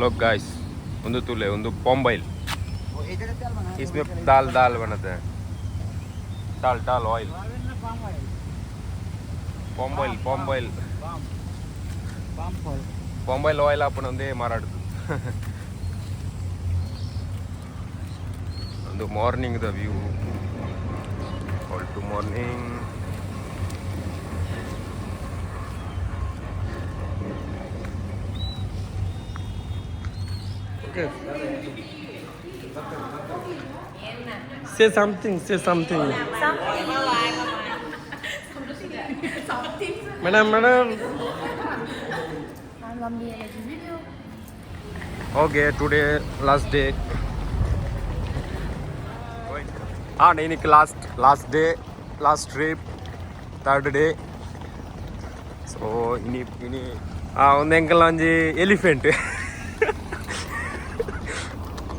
लोग गाइस ಒಂದು ತುಲೆ ಒಂದು पॉम्बाइल इसमें दाल दाल बनाते हैं दाल दाल ऑयल पॉम्बाइल पॉम्बाइल पॉम्बाइल ऑयल आपण ಒಂದೇ ಮಾರಾಡುದು ಒಂದು morning the view all to morning Okay. Say something. Say something. Madam. Okay, today last day. Iniki last day, last trip, third day. So ini ಒಂದು ಎಂಕಲ್ ಒಂಜಿ elephant.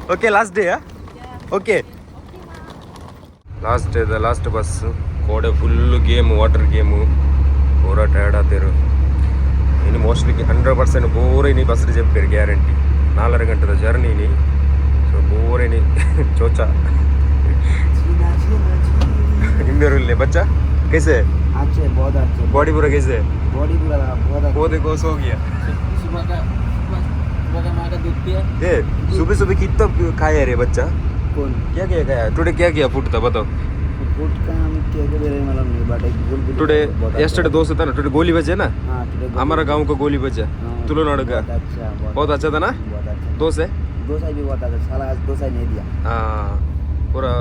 Okay, last day, huh? Okay. Last day, the last bus. Code full game, water game. Pura tired ಆದರು. ಇನ್ನು mostly 100% bore ಇನಿ bus ರಿಜೆಪ್ಟ್ guarantee 4 ಗಂಟೆದ journey ಇನಿ so bore ಇನಿ ಚೋಚಾ इम्बेरुल्ले बच्चा कैसे अच्छे बहुत अच्छे बॉडी पूरा कैसे बॉडी पूरा बहुत वो देखो सो गया सुबह का माँ का दूध पिया ए सुबह कितना खाया रे बच्चा कौन क्या खाया टुडे क्या किया फूड था बताओ फूड का हम क्या बेरे मालूम नहीं बट एक गोल टुडे यस्टरडे दोस्त था ना टुडे गोली बजे ना हां टुडे हमारा गांव का गोली बजा तुलनाडु का बहुत अच्छा था ना बहुत अच्छा दोस्त है दोसा भी बहुत अच्छा साला आज दोसा नहीं दिया हाँ पूरा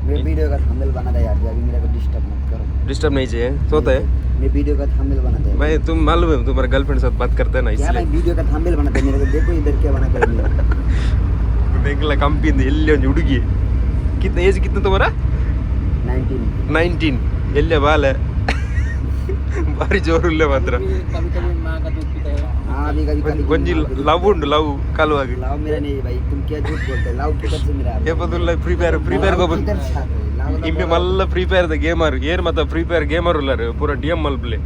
मैं वीडियो का थंबनेल बना दे यार अभी मेरे को डिस्टर्ब मत करो डिस्टर्ब नहीं चाहिए सोता है मैं वीडियो का थंबनेल बना दे भाई तुम मालूम है तुम्हारे गर्लफ्रेंड साथ बात करते हैं ना क्या इसलिए भाई वीडियो का थंबनेल बना दे मेरे को देखो इधर क्या बना कर लिया बेंगला कंपी ಎಲ್ಲಿ ಒಂದು ಹುಡುಗಿ कितना एज कितना तुम्हारा 19 ಎಲ್ಲಿ ಬಾಲೆ ಬಾರಿ ಜೋರುಲ್ಲೆ ಮಾತ್ರ कभी कभी मां का दूध पीता है हां अभी कभी ಕೊಂಜಿ ಲವ್ ಉಂಡು ಲವ್ ಕಲುವಾಗಿ लाओ मेरा नहीं भाई तुम क्या झूठ बोलते हो लाओ किधर से मेरा ಏ ಬದುಲ್ಲ ಫ್ರೀ ಫೈರ್ ಗೋ ಬಂದು ಇಮ್ಮೆ ಮಲ್ಲ ಫ್ರೀ ಫೈರ್ ದ ಗೇಮರ್ ಏರ್ ಮತ್ತ ಫ್ರೀ ಫೈರ್ ಗೇಮರ್ ಉಲ್ಲರ್ पूरा डीएम मल प्ले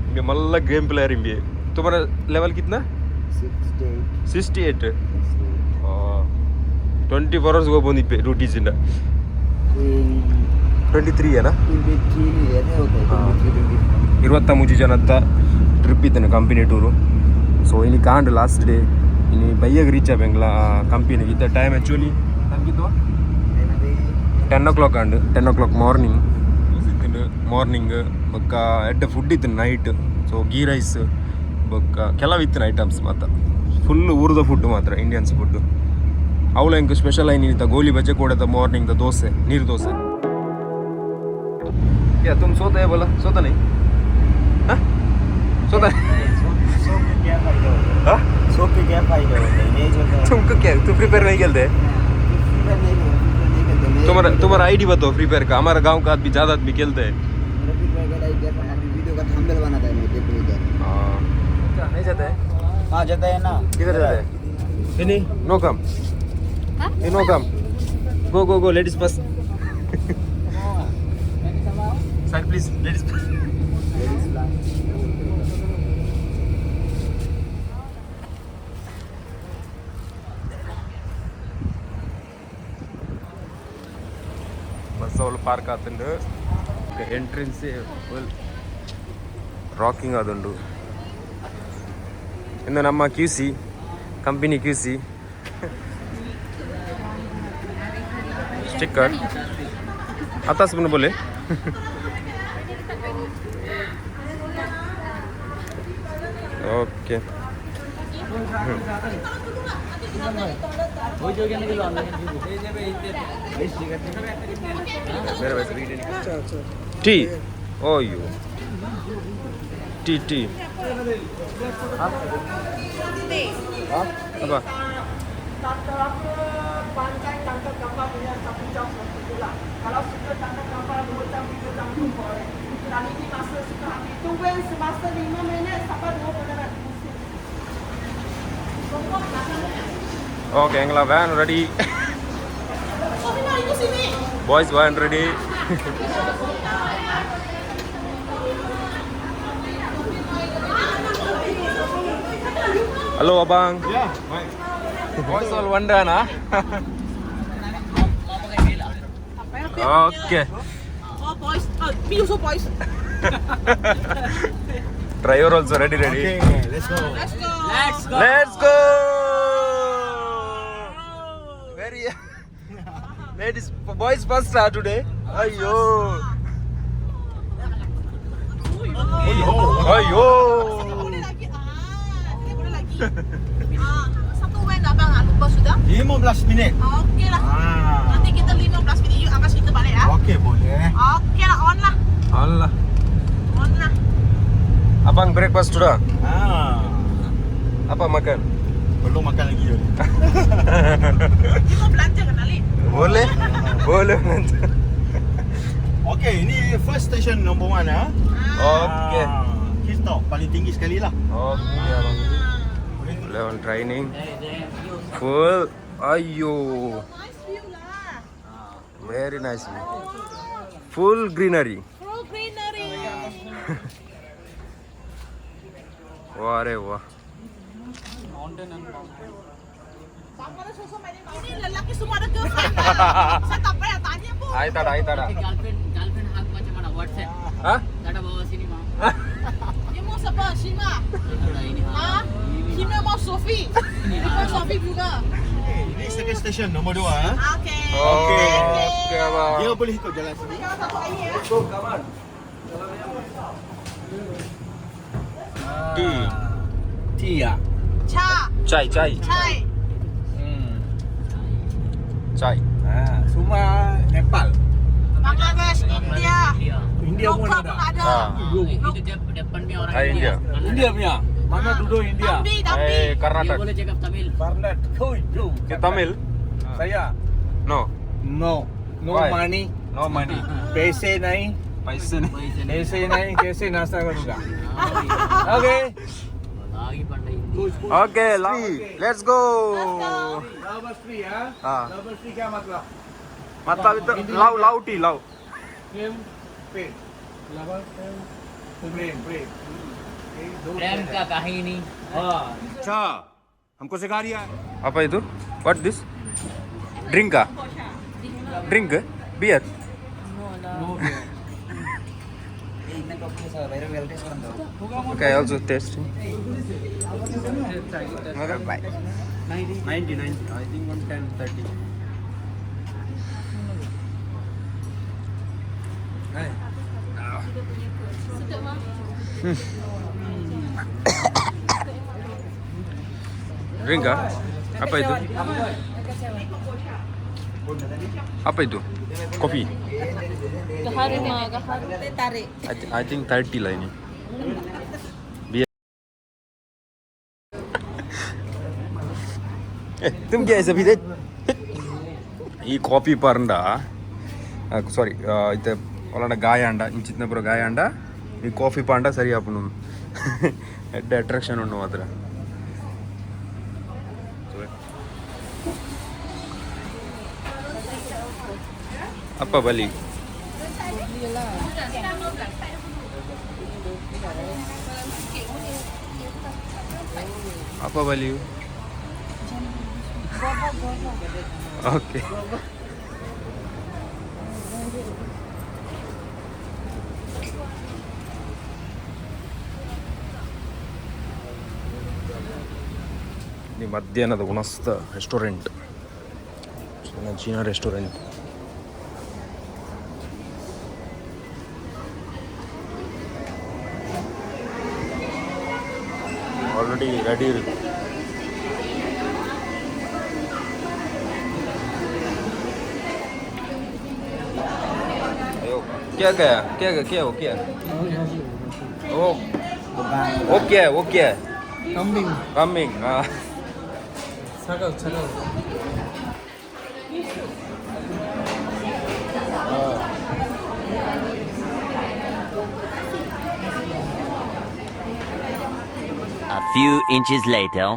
इम्बे मल्ल गेम प्लेयर इम्बे तुम्हारा लेवल कितना 68 24 hours go ಬಂದಿಪ್ಪೆ ಡ್ಯೂಟೀಸ್ ಇಂದ 23 ಏನಾ 23 ಏನೇ ಹೋಗ್ತದೆ 23 ಜನದ ಟ್ರಿಪ್ ಇದ್ದಾನೆ ಕಂಪನಿ ಟೂರು ಸೊ ಇನಿ ಕಾಂಡ್ ಲಾಸ್ಟ್ ಡೇ ಇನಿ ಬೈಯಾಗ ರೀಚ್ ಆಬೇಂಗ್ಲ ಕಂಪನಿಗೆ ಇದ್ದ ಟೈಮ್ ಆ್ಯಕ್ಚುಲಿ ತನಗಿದ್ದು 10 ಅಂಡ್ 10 ಮಾರ್ನಿಂಗ್ ಮಾರ್ನಿಂಗ್ ಬೊಕ್ಕ ಎಡ್ಡೆ ಫುಡ್ ಇತ್ತು ನೈಟ್ ಸೊ ಗೀ ರೈಸ್ ಬೊಕ್ಕ ಕೆಲವು ಇತ್ತು ಐಟಮ್ಸ್ ಮಾತ್ರ ಫುಲ್ ಊರದ ಫುಡ್ ಮಾತ್ರ ಇಂಡಿಯನ್ಸ್ ಫುಡ್ ಅವಳ ಹೆಂಗೆ ಸ್ಪೆಷಲ್ ಐನಿತ ಗೋಲಿ ಬಜ್ಜೆ ಕೊಡದ ಮಾರ್ನಿಂಗ್ ದ ದೋಸೆ ನೀರು ದೋಸೆ क्या तुम सोते है बोला सोता नहीं हाँ सोता सो के क्या फायदा होता है नहीं सोता तुमको क्या तुम फ्री फायर नहीं खेलते तुम्हारा आईडी बताओ फ्री फायर का हमारा गांव का आदमी ज़्यादा आदमी खेलते हैं वीडियो का थंबनेल बनाता है मैं देखो इधर हाँ नहीं जाता है हाँ जाता है ना किधर जाता है नहीं no come no come go ladies bus Sir, please, ladies first. Bus ಅವಳು ಪಾರ್ಕ್ ಆತುಂಡು ಎಂಟ್ರೆನ್ಸ್ ಫುಲ್ ರಾಕಿಂಗ್ ಆದುಂಡು ಇನ್ನು ನಮ್ಮ QC ಕಂಪನಿ QC ಸ್ಟಿಕ್ಕರ್ ಆತಾಸ್ ಬನ್ನ ಬೋಲೆ okay T O U T apa kalau suka tangkap kapal 2 jam 3 jam boleh. Kali ini masa suka habis. Tunggu semasa 5 minit sampai 2 minit. Okay, engla van ready. Boys van ready. Halo abang. Ya, baik. Soal Wandana. Oke. Oh boys, me also boys. Driver also ready. Okay, let's go. Let's go. Let's go. Very. Ladies, boys first start today. Ayo. Ayo. Boleh lagi. Kita boleh lagi. Satu win abang lupa sudah. 15 minit. Okey lah. Ah. Nanti kita 15 minit yuk angkat kita balik ya. Okey, boleh. Okey lah, on lah. Allah. On lah. Abang breakfast sudah? Ah. Apa makan? Belum makan lagi je. Dia mau belanja kan Ali? Boleh. Boleh nanti. Okey, ini first station number 1 ah. Oke. Hilltop paling tinggi sekali lah. Oke abang. Level training. Full. Ayo. Nice view lah. Very nice. Full greenery. Full greenery. Wah re wah. Bapa dah susah main ini lelaki semua ada girlfriend. Saya tak payah tanya pun. Ayo tada. Girlfriend hak macam mana WhatsApp? Hah? Tak ada bawa sini mah. Dia mau siapa? Shima? Sudah ini Ha? Shima mau Sophie. Dia mau Sophie juga. Ini second station nombor 2 ah. Okay. Oke abang. Dia boleh ikut jalan sini. Jangan satu lagi ya. Tea. Tea ah. Cha. Chai. Chai. Chai. Semua Nepal. Bangladesh, India. India pun Lokal ada. pun ada. Itu depan punya orang India. India punya. Mana duduk India? Dambi. Dia Karnataka. boleh cakap Tamil. Barnett. Koi, bro. Tamil? Saya. No. No. No Why? money. No money. पैसे नहीं. पैसे नहीं. ऐसे नहीं कैसे नाश्ता करूँगा? Okay. Lagi pandai. Oke, let's go. Love tree ya. Ah. Love tree क्या मतलब? मतलब itu lau tea lau. प्रेम पे. Love प्रेम प्रेम. Prem ka kahini. हाँ. अच्छा हमको सिखा रिया है Apa itu? What this? Drink kah? Drink? Beer? इनमें कॉफी सा वेरी वेल टेस्ट करता हूँ Okay, also tasting. Okay, bye. 90 I think 110 30 Drink kah? Apa itu? Apa itu? Kopi. Tarik. I think 30 lah ini. Biar. तुम क्या ऐसे भी दे ಈ coffee ಪರಂಡ ಸಾರಿ ಇದು ಒಳಗಡೆ ಗಾಯ ಅಂಡ ಇಂಚಿನ ಪುರ ಗಾಯ ಅಂಡ ಈ ಕಾಫಿ ಪಾಂಡ ಸರಿ ಆಪನು ಎಡ್ಡ ಅಟ್ರಾಕ್ಷನ್ ಉಂಡು ಮಾತ್ರ ಅಪ್ಪ ಬಲಿ apa value? Okay. ini ಮಧ್ಯಾಹ್ನದ ಉಣಸ್ತ restaurant China restaurant already ready क्या क्या क्या क्या वो क्या ओ वो क्या वो क्या कमिंग हाँ A few inches later.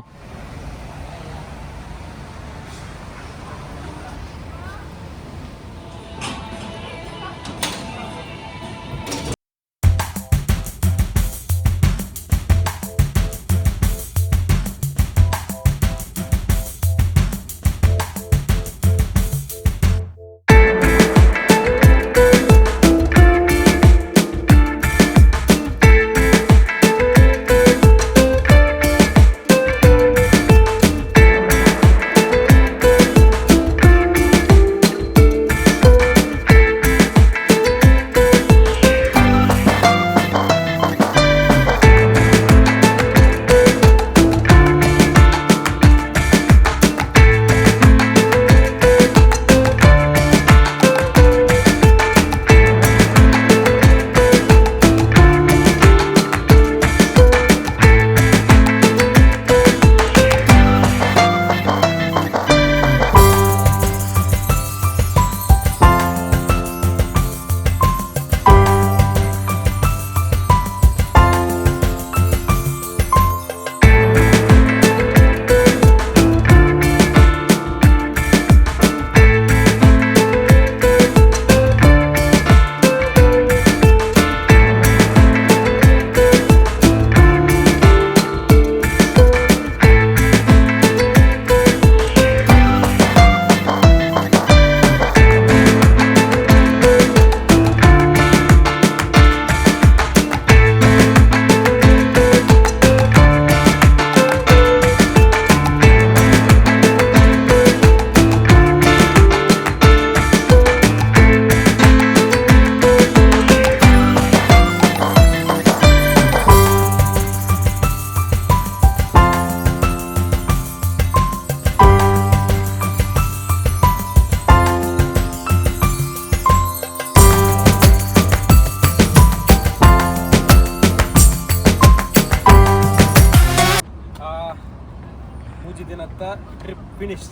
trip finished.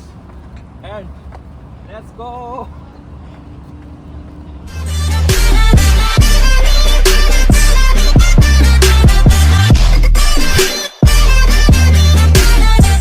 And let's go.